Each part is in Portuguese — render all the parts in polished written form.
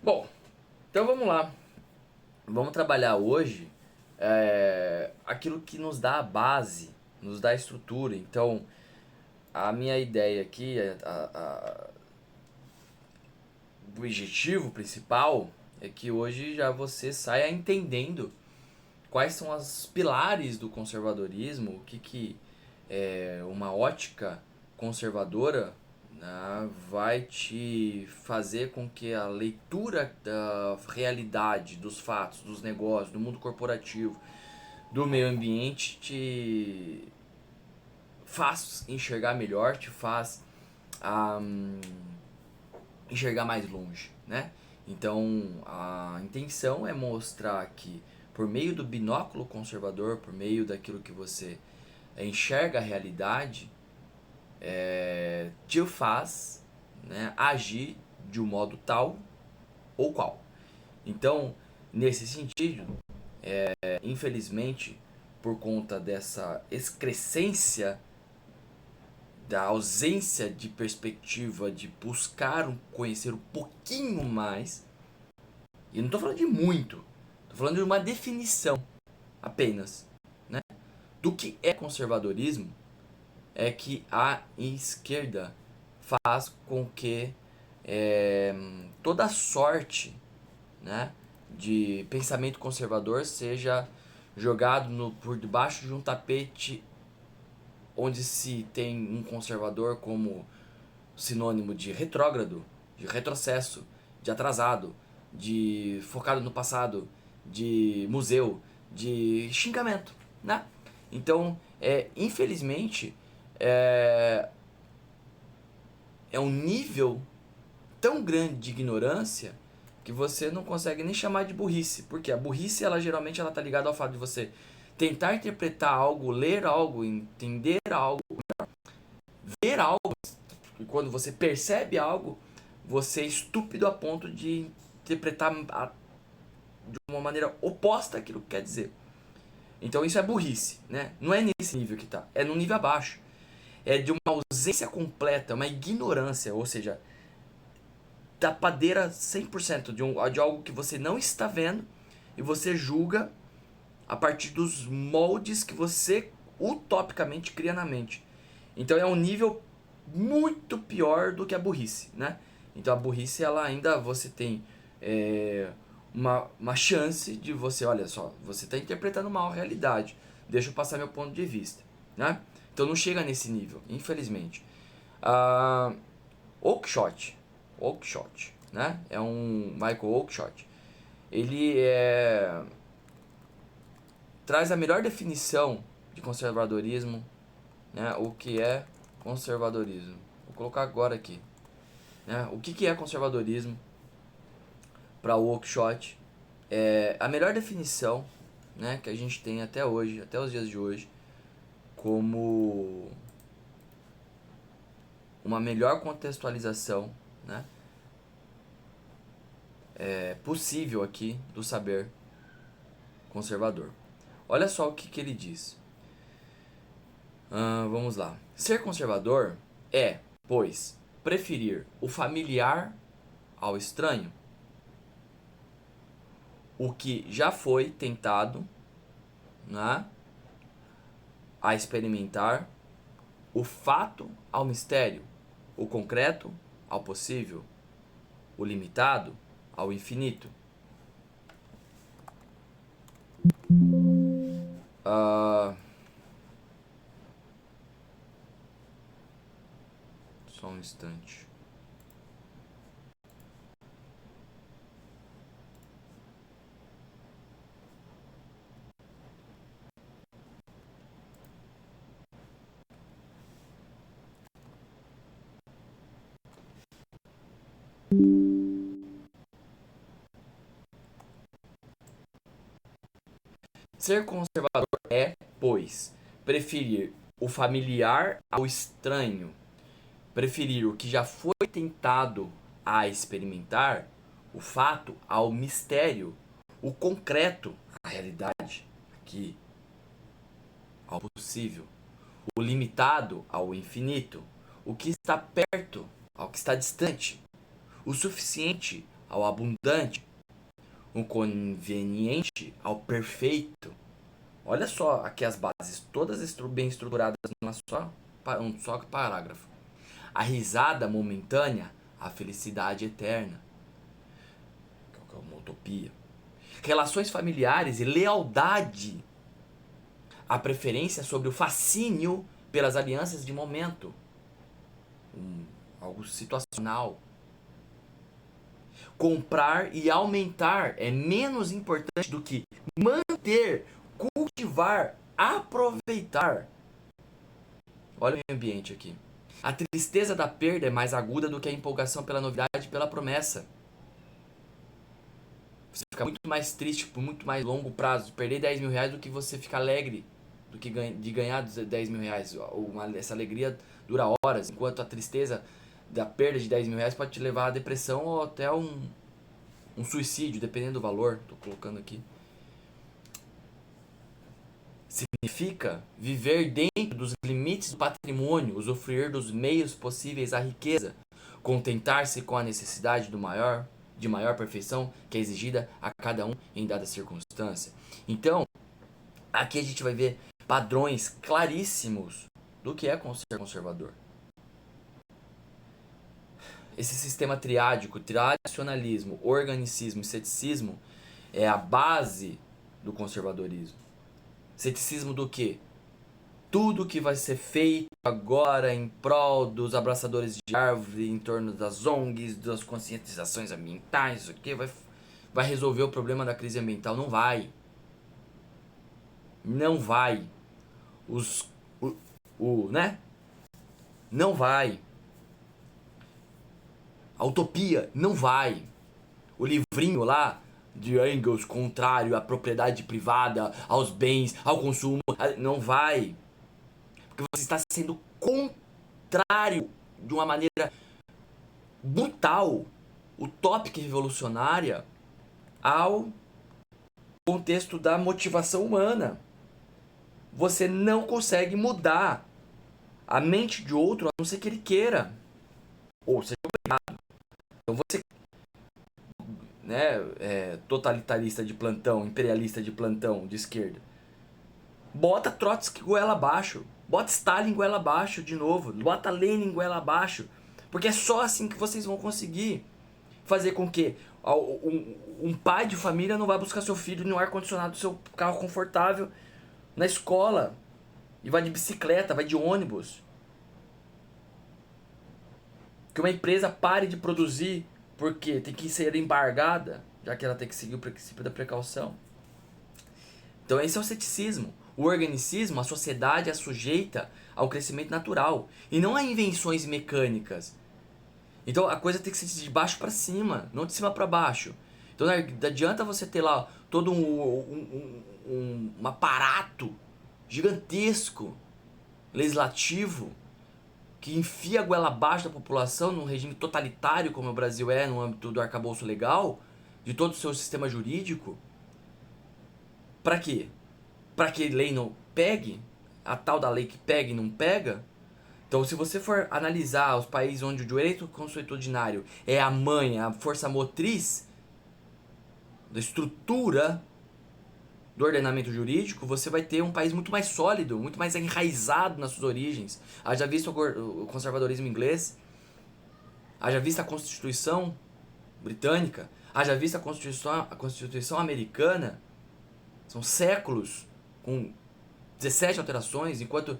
Bom, então vamos lá. Vamos trabalhar hoje aquilo que nos dá a base, nos dá a estrutura. Então, a minha ideia aqui, o objetivo principal é que hoje já você saia entendendo quais são os pilares do conservadorismo, o que uma ótica conservadora, né, vai te fazer com que a leitura da realidade, dos fatos, dos negócios, do mundo corporativo, do meio ambiente te faz enxergar melhor, te faz um, enxergar mais longe, né? Então a intenção é mostrar que por meio do binóculo conservador, por meio daquilo que você enxerga a realidade, te faz, né, agir de um modo tal ou qual. Então, nesse sentido, infelizmente, por conta dessa excrescência da ausência de perspectiva de buscar conhecer um pouquinho mais, e eu não estou falando de muito, estou falando de uma definição apenas, né, do que é conservadorismo, é que a esquerda faz com que toda sorte, né, de pensamento conservador seja jogado por debaixo de um tapete onde se tem um conservador como sinônimo de retrógrado, de retrocesso, de atrasado, de focado no passado, de museu, de xingamento, né? Então, infelizmente, é, é um nível tão grande de ignorância que você não consegue nem chamar de burrice. Porque a burrice, ela geralmente ela tá ligada ao fato de você tentar interpretar algo, ler algo, entender algo, ver algo, e quando você percebe algo, você é estúpido a ponto de interpretar de uma maneira oposta àquilo que quer dizer. Então isso é burrice, né? Não é nesse nível que tá, é no nível abaixo. É de uma ausência completa, uma ignorância, ou seja, tapadeira 100% de algo que você não está vendo e você julga a partir dos moldes que você utopicamente cria na mente. Então é um nível muito pior do que a burrice, né? Então a burrice, ela ainda você tem uma chance de você, olha só, você está interpretando mal a realidade, deixa eu passar meu ponto de vista, né? Então não chega nesse nível, infelizmente. Uh, Oakeshott, Oakeshott, né? É um Michael Oakeshott. Ele traz a melhor definição de conservadorismo, né? O que é conservadorismo? Vou colocar agora aqui, né? O que é conservadorismo para o Oakeshott? É a melhor definição, né, que a gente tem até hoje, até os dias de hoje, como uma melhor contextualização, né, possível aqui do saber conservador. Olha só o que ele diz. Vamos lá. Ser conservador é, pois, preferir o familiar ao estranho, o que já foi tentado, né, a experimentar, o fato ao mistério, o concreto ao possível, o limitado ao infinito. Ah, só um instante. Ser conservador é, pois, preferir o familiar ao estranho, preferir o que já foi tentado a experimentar, o fato ao mistério, o concreto à realidade, aqui, ao possível, o limitado ao infinito, o que está perto ao que está distante, o suficiente ao abundante, o conveniente ao perfeito. Olha só aqui as bases, todas bem estruturadas num só parágrafo. A risada momentânea, a felicidade eterna. Que é uma utopia. Relações familiares e lealdade. A preferência sobre o fascínio pelas alianças de momento. Algo situacional. Comprar e aumentar é menos importante do que manter, cultivar, aproveitar. Olha o meio ambiente aqui. A tristeza da perda é mais aguda do que a empolgação pela novidade e pela promessa. Você fica muito mais triste por muito mais longo prazo de perder 10 mil reais do que você ficar alegre do que de ganhar 10 mil reais. Essa alegria dura horas, enquanto a tristeza da perda de 10 mil reais pode te levar à depressão ou até um suicídio, dependendo do valor. Estou colocando aqui. Significa viver dentro dos limites do patrimônio, usufruir dos meios possíveis à riqueza, contentar-se com a necessidade de maior perfeição que é exigida a cada um em dada circunstância. Então, aqui a gente vai ver padrões claríssimos do que é ser conservador. Esse sistema triádico, tradicionalismo, organicismo e ceticismo é a base do conservadorismo. Ceticismo do quê? Tudo que vai ser feito agora em prol dos abraçadores de árvore, em torno das ONGs, das conscientizações ambientais, o que vai resolver o problema da crise ambiental? Não vai. Não vai. Né? Não vai. A utopia não vai. O livrinho lá de Engels, contrário à propriedade privada, aos bens, ao consumo, não vai. Porque você está sendo contrário de uma maneira brutal, utópica e revolucionária ao contexto da motivação humana. Você não consegue mudar a mente de outro a não ser que ele queira. Ou seja obrigado. Então você, totalitarista de plantão, imperialista de plantão, de esquerda, bota Trotsky goela abaixo, bota Stalin goela abaixo de novo, bota Lenin goela abaixo, porque é só assim que vocês vão conseguir fazer com que um pai de família não vá buscar seu filho no ar-condicionado do seu carro confortável na escola e vai de bicicleta, vai de ônibus. Que uma empresa pare de produzir porque tem que ser embargada, já que ela tem que seguir o princípio da precaução. Então esse é o ceticismo. O organicismo, a sociedade é sujeita ao crescimento natural e não a invenções mecânicas. Então a coisa tem que ser de baixo para cima, não de cima para baixo. Então não adianta você ter lá todo um aparato gigantesco, legislativo, que enfia a goela abaixo da população num regime totalitário como o Brasil é no âmbito do arcabouço legal, de todo o seu sistema jurídico. Pra quê? Pra que lei não pegue? A tal da lei que pega e não pega? Então, se você for analisar os países onde o direito consuetudinário é a mãe, a força motriz da estrutura do ordenamento jurídico, você vai ter um país muito mais sólido, muito mais enraizado nas suas origens. Haja visto o conservadorismo inglês, haja visto a Constituição britânica, haja visto a Constituição americana. São séculos com 17 alterações, enquanto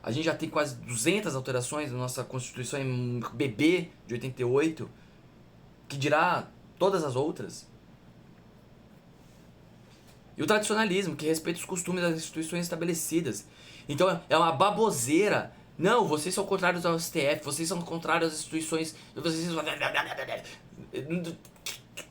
a gente já tem quase 200 alterações na nossa Constituição em bebê de 88, que dirá todas as outras. E o tradicionalismo, que respeita os costumes das instituições estabelecidas. Então é uma baboseira. Não, vocês são contrários ao STF, vocês são contrários às instituições.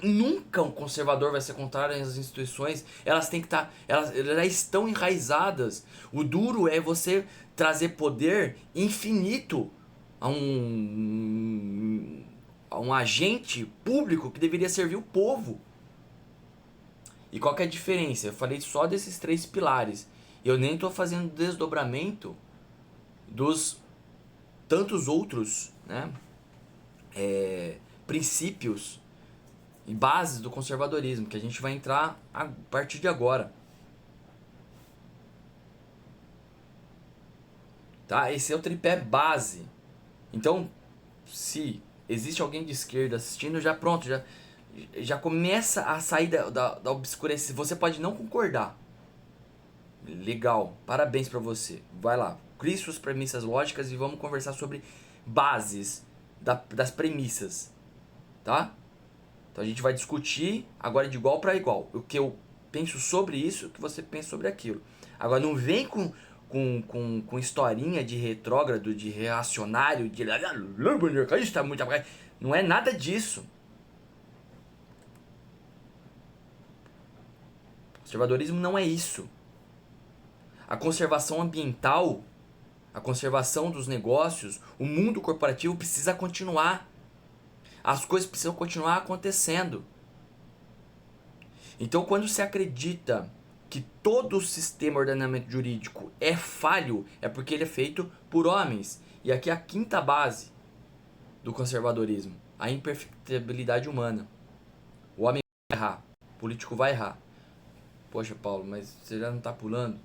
Nunca um conservador vai ser contrário às instituições. Elas têm que estar. Elas já estão enraizadas. O duro é você trazer poder infinito a um agente público que deveria servir o povo. E qual que é a diferença? Eu falei só desses 3 pilares. Eu nem estou fazendo desdobramento dos tantos outros, né, princípios e bases do conservadorismo, que a gente vai entrar a partir de agora. Tá? Esse é o tripé base. Então, se existe alguém de esquerda assistindo, já pronto, já começa a sair da obscurecência. Você pode não concordar. Legal, parabéns pra você. Vai lá, crie suas premissas lógicas e vamos conversar sobre bases das premissas, tá? Então a gente vai discutir agora de igual para igual. O que eu penso sobre isso, o que você pensa sobre aquilo. Agora não vem com historinha de retrógrado, de reacionário, de não é nada disso. Conservadorismo não é isso. A conservação ambiental, a conservação dos negócios, o mundo corporativo precisa continuar. As coisas precisam continuar acontecendo. Então, quando se acredita que todo o sistema ordenamento jurídico é falho, é porque ele é feito por homens. E aqui é a quinta base do conservadorismo, a imperfectibilidade humana. O homem vai errar, o político vai errar. Poxa, Paulo, mas você já não está pulando?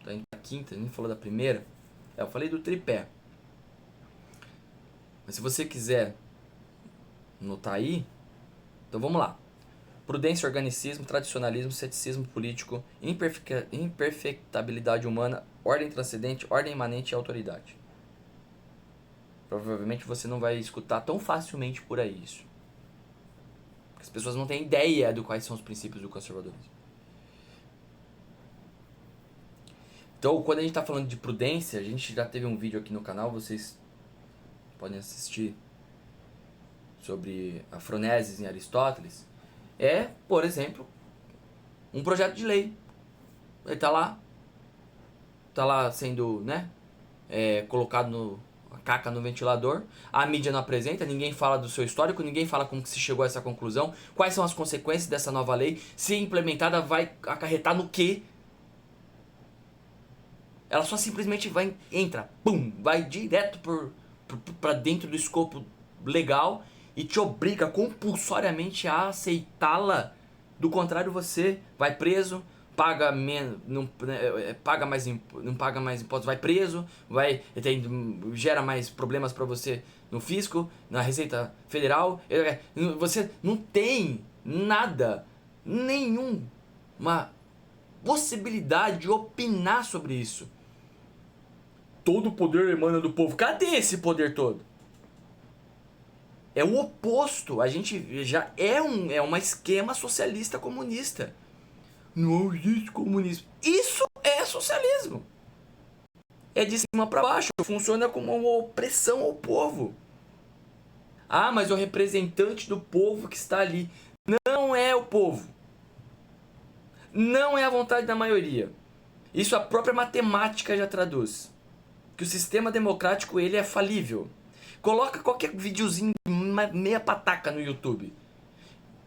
Tá indo pra quinta, nem falou da primeira. Eu falei do tripé. Mas se você quiser notar aí, então vamos lá. Prudência, organicismo, tradicionalismo, ceticismo político, imperfectabilidade humana, ordem transcendente, ordem imanente e autoridade. Provavelmente você não vai escutar tão facilmente por aí isso. Porque as pessoas não têm ideia de quais são os princípios do conservadorismo. Então, quando a gente está falando de prudência, a gente já teve um vídeo aqui no canal, vocês podem assistir, sobre a Froneses em Aristóteles. É, por exemplo, um projeto de lei. Ele tá lá sendo, né, colocado a caca no ventilador, a mídia não apresenta, ninguém fala do seu histórico, ninguém fala como que se chegou a essa conclusão, quais são as consequências dessa nova lei, se implementada vai acarretar no quê? Ela só simplesmente entra, pum, vai direto para dentro do escopo legal e te obriga compulsoriamente a aceitá-la. Do contrário, você vai preso, paga menos, não paga mais impostos, vai preso, gera mais problemas para você no fisco, na Receita Federal. Você não tem nada, nenhuma possibilidade de opinar sobre isso. Todo o poder emana do povo. Cadê esse poder todo? É o oposto. A gente já é um esquema socialista comunista. Não existe comunismo. Isso é socialismo. É de cima para baixo. Funciona como uma opressão ao povo. Ah, mas o representante do povo que está ali não é o povo. Não é a vontade da maioria. Isso a própria matemática já traduz. Que o sistema democrático ele é falível. Coloca qualquer videozinho meia pataca no YouTube.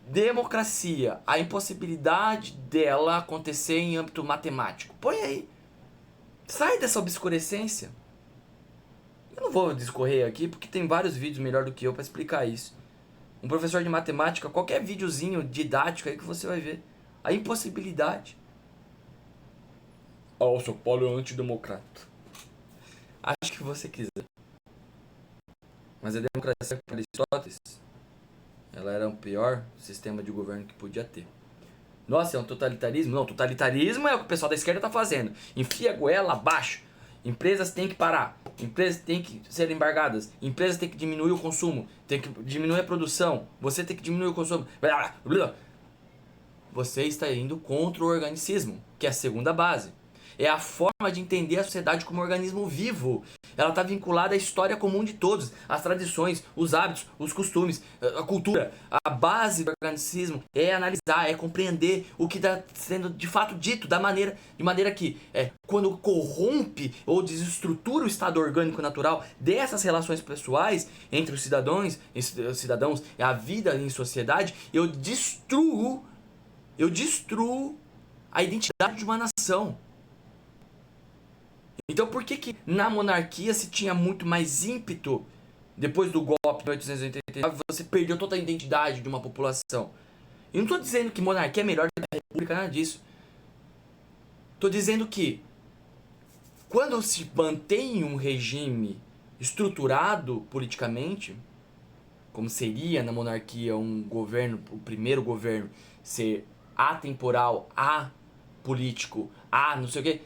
Democracia, a impossibilidade dela acontecer em âmbito matemático. Põe aí. Sai dessa obscurecência. Eu não vou discorrer aqui porque tem vários vídeos melhor do que eu para explicar isso. Um professor de matemática, qualquer videozinho didático aí que você vai ver. A impossibilidade. O São Paulo é antidemocrata. Acho que você quiser. Mas a democracia para Aristóteles, ela era o pior sistema de governo que podia ter. Nossa, é um totalitarismo? Não, totalitarismo é o que o pessoal da esquerda está fazendo. Enfia a goela abaixo. Empresas têm que parar. Empresas têm que ser embargadas. Empresas têm que diminuir o consumo. Tem que diminuir a produção. Você tem que diminuir o consumo. Você está indo contra o organicismo, que é a segunda base. É a forma de entender a sociedade como um organismo vivo. Ela está vinculada à história comum de todos, às tradições, os hábitos, os costumes, a cultura. A base do organicismo é analisar, é compreender o que está sendo de fato dito, de maneira que, quando corrompe ou desestrutura o estado orgânico natural dessas relações pessoais entre os cidadãos e a vida em sociedade, eu destruo a identidade de uma nação. Então por que na monarquia se tinha muito mais ímpeto? Depois do golpe de 1889, você perdeu toda a identidade de uma população. Eu não estou dizendo que monarquia é melhor do que a república, nada disso. Estou dizendo que quando se mantém um regime estruturado politicamente, como seria na monarquia um governo, o primeiro governo ser atemporal, apolítico, não sei o que,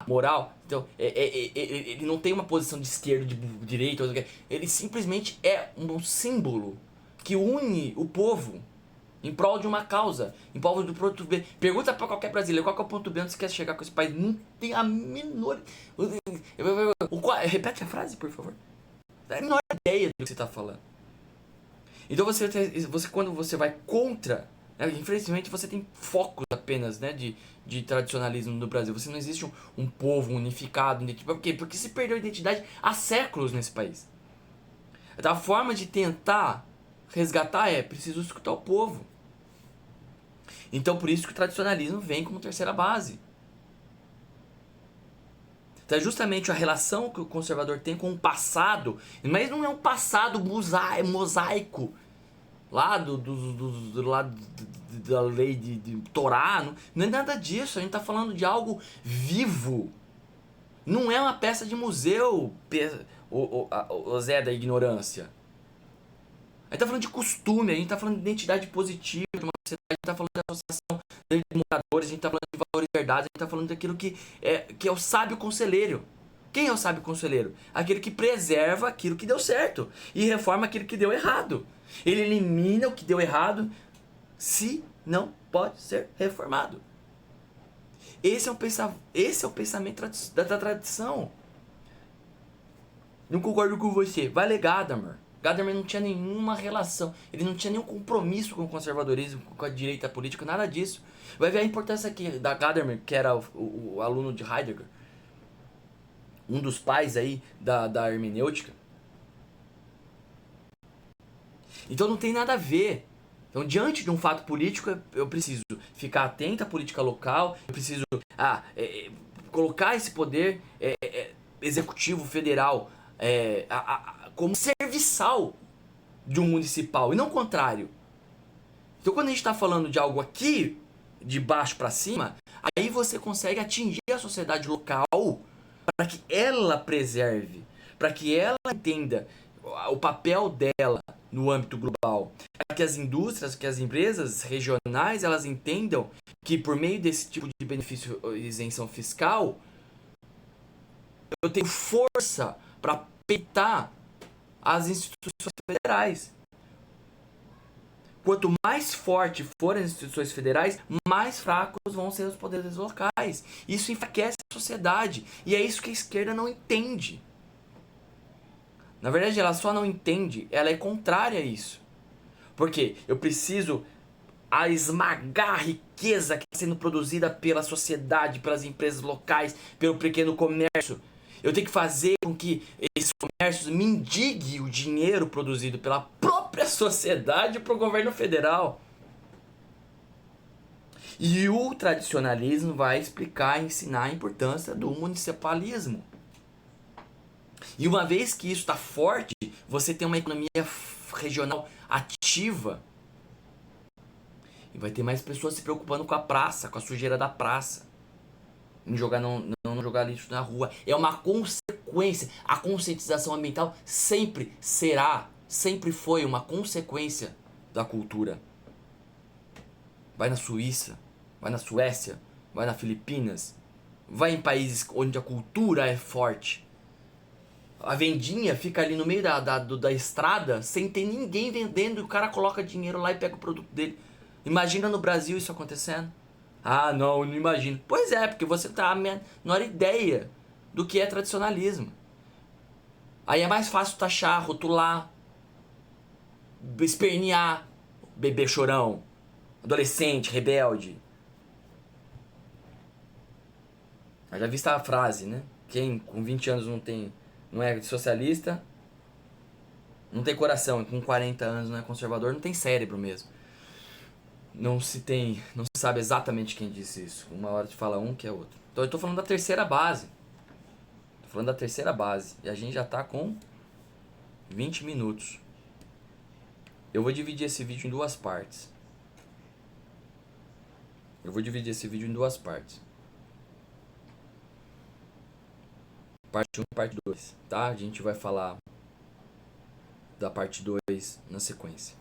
moral, então ele não tem uma posição de esquerda, de direita, ele simplesmente é um símbolo que une o povo em prol de uma causa, em prol do ponto B. Pergunta pra qualquer brasileiro qual que é o ponto B onde você quer chegar com esse país. Não tem a menor. Repete a frase, por favor. Não tem a menor ideia do que você tá falando. Então você quando você vai contra, né, infelizmente você tem focos apenas, né, de tradicionalismo no Brasil. Você não existe um povo unificado. Por quê? Porque se perdeu a identidade há séculos nesse país. Então a forma de tentar resgatar é preciso escutar o povo. Então por isso que o tradicionalismo vem como terceira base. Então é justamente a relação que o conservador tem com o passado, mas não é um passado mosaico lá do lado da lei de Torá, não é nada disso. A gente está falando de algo vivo. Não é uma peça de museu, o Zé da ignorância. A gente tá falando de costume, a gente tá falando de identidade positiva de uma sociedade, a gente tá falando de associação de moradores, a gente tá falando de valores e verdades, a gente tá falando daquilo que é o sábio conselheiro. Quem é o sábio conselheiro? Aquele que preserva aquilo que deu certo e reforma aquilo que deu errado. Ele elimina o que deu errado se não pode ser reformado. Esse é o pensamento da tradição. Não concordo com você. Vai ler Gadamer. Gadamer não tinha nenhuma relação, ele não tinha nenhum compromisso com o conservadorismo, com a direita política, nada disso. Vai ver a importância aqui da Gadamer, que era o aluno de Heidegger, um dos pais aí da hermenêutica. Então não tem nada a ver. Então, diante de um fato político, eu preciso ficar atento à política local, eu preciso colocar esse poder executivo federal como serviçal de um municipal, e não o contrário. Então quando a gente está falando de algo aqui, de baixo para cima, aí você consegue atingir a sociedade local para que ela preserve, para que ela entenda o papel dela no âmbito global, para que as indústrias, que as empresas regionais, elas entendam que por meio desse tipo de benefício ou isenção fiscal, eu tenho força para peitar as instituições federais. Quanto mais forte forem as instituições federais, mais fracos vão ser os poderes locais. Isso enfraquece a sociedade. E é isso que a esquerda não entende. Na verdade, ela só não entende, ela é contrária a isso. Porque eu preciso esmagar a riqueza que está sendo produzida pela sociedade, pelas empresas locais, pelo pequeno comércio. Eu tenho que fazer com que esses comércios mendiguem o dinheiro produzido pela própria sociedade para o governo federal. E o tradicionalismo vai explicar e ensinar a importância do municipalismo. E uma vez que isso está forte, você tem uma economia regional ativa. E vai ter mais pessoas se preocupando com a praça, com a sujeira da praça. Em jogar não jogar lixo na rua. É uma consequência. A conscientização ambiental sempre foi uma consequência da cultura. Vai na Suíça, vai na Suécia, vai na Filipinas, vai em países onde a cultura é forte. A vendinha fica ali no meio da estrada sem ter ninguém vendendo e o cara coloca dinheiro lá e pega o produto dele. Imagina no Brasil isso acontecendo. Ah, não, eu não imagino. Pois é, porque você tá a menor ideia do que é tradicionalismo. Aí é mais fácil taxar, rotular, espernear, bebê chorão, adolescente, rebelde. Mas já vista a frase, né? Quem com 20 anos não é socialista, não tem coração. E com 40 anos não é conservador, não tem cérebro mesmo. Não se sabe exatamente quem disse isso. Uma hora te fala um que é outro. Então eu tô falando da terceira base. Tô falando da terceira base. E a gente já tá com 20 minutos. Eu vou dividir esse vídeo em duas partes. Eu vou dividir esse vídeo em duas partes. Parte 1 e parte 2, tá? A gente vai falar da parte 2 na sequência.